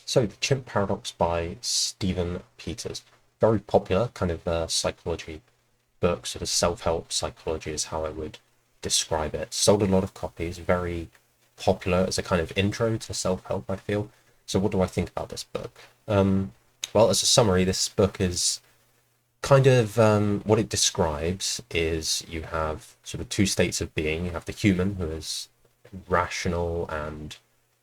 So, The Chimp Paradox by Stephen Peters. Very popular kind of psychology book, sort of self-help psychology is how I would describe it. Sold a lot of copies, very popular as a kind of intro to self-help, I feel. So what do I think about this book? Well, as a summary, this book is kind of what it describes is you have sort of two states of being. You have the human, who is rational and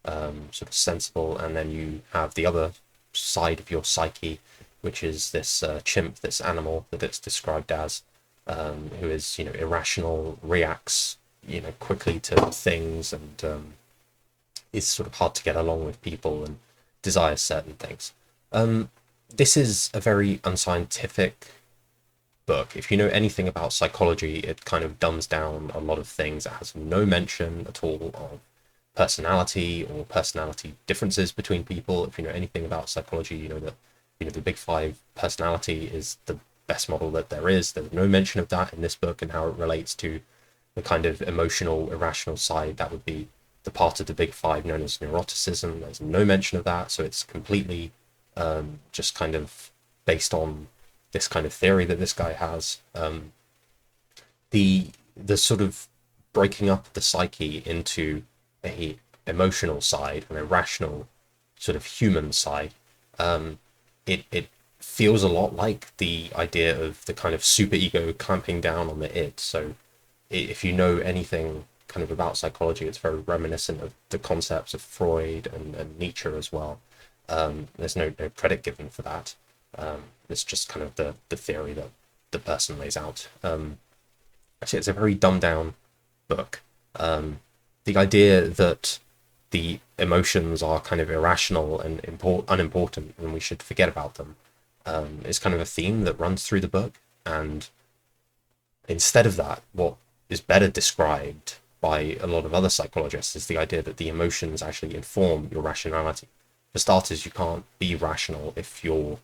sort of sensible, and then you have the other side of your psyche, which is this chimp, this animal that it's described as, who is irrational, reacts quickly to things, and is sort of hard to get along with people and desires certain things. This is a very unscientific book. If you know anything about psychology, it kind of dumbs down a lot of things. It has no mention at all of personality or personality differences between people. If you know anything about psychology, you know that the big five personality is the best model that there is. There's no mention of that in this book and how it relates to the kind of emotional, irrational side. That would be the part of the big five known as neuroticism. There's no mention of that. So it's completely just kind of based on this kind of theory that this guy has. The sort of breaking up the psyche into a emotional side, an irrational sort of human side, it feels a lot like the idea of the kind of superego clamping down on the id. So if you know anything kind of about psychology, it's very reminiscent of the concepts of Freud and Nietzsche as well. There's no credit given for that. It's just kind of the theory that the person lays out. Actually, it's a very dumbed down book. The idea that the emotions are kind of irrational and unimportant and we should forget about them is kind of a theme that runs through the book. And instead of that, what is better described by a lot of other psychologists is the idea that the emotions actually inform your rationality. For starters, you can't be rational if you're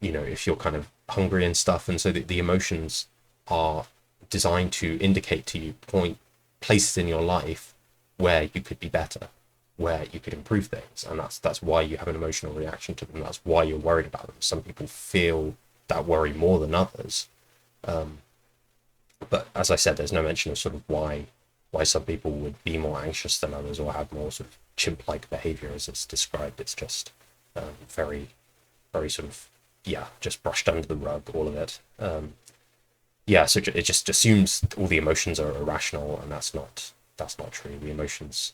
if you're kind of hungry and stuff, and so the emotions are designed to indicate to you places in your life where you could be better, where you could improve things, and that's why you have an emotional reaction to them. That's why you're worried about them. Some people feel that worry more than others, but as I said, there's no mention of sort of why some people would be more anxious than others or have more sort of chimp-like behavior as it's described. It's just very sort of just brushed under the rug, all of it. So it just assumes all the emotions are irrational, and that's not true. The emotions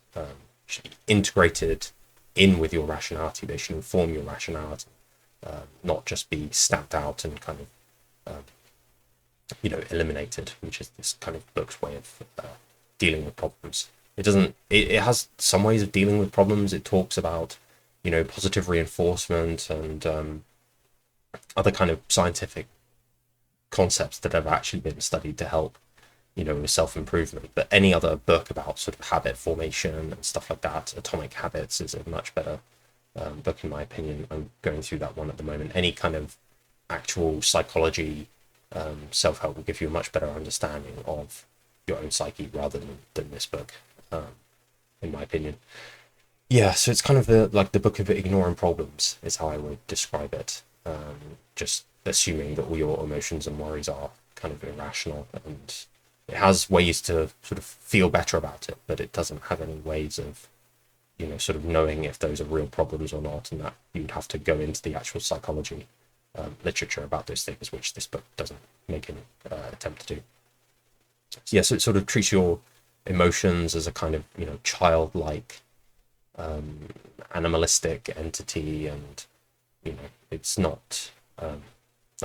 should be integrated in with your rationality. They should inform your rationality, not just be stamped out and kind of eliminated, which is this kind of book's way of dealing with problems. It doesn't. It has some ways of dealing with problems. It talks about positive reinforcement and other kind of scientific concepts that have actually been studied to help with self-improvement. But any other book about sort of habit formation and stuff like that, Atomic Habits, is a much better book in my opinion. I'm going through that one at the moment. Any kind of actual psychology self-help will give you a much better understanding of your own psyche rather than this book, in my opinion. So it's kind of the book of ignoring problems is how I would describe it. Just assuming that all your emotions and worries are kind of irrational, and it has ways to sort of feel better about it, but it doesn't have any ways of sort of knowing if those are real problems or not, and that you'd have to go into the actual psychology literature about those things, which this book doesn't make any attempt to do. So it sort of treats your emotions as a kind of childlike animalistic entity, and it's not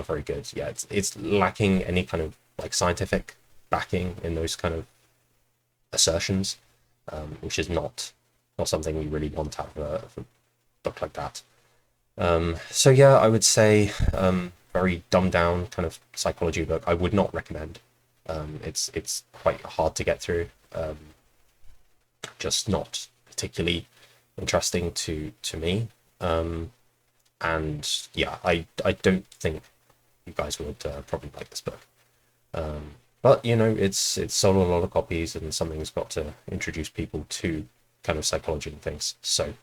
very good. It's lacking any kind of like scientific backing in those kind of assertions, which is not something we really want out of a book like that. I would say very dumbed down kind of psychology book. I would not recommend. It's quite hard to get through. Just not particularly interesting to me. I don't think you guys would probably like this book. But it's sold a lot of copies, and something's got to introduce people to kind of psychology and things. So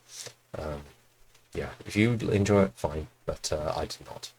If you enjoy it, fine, but I did not.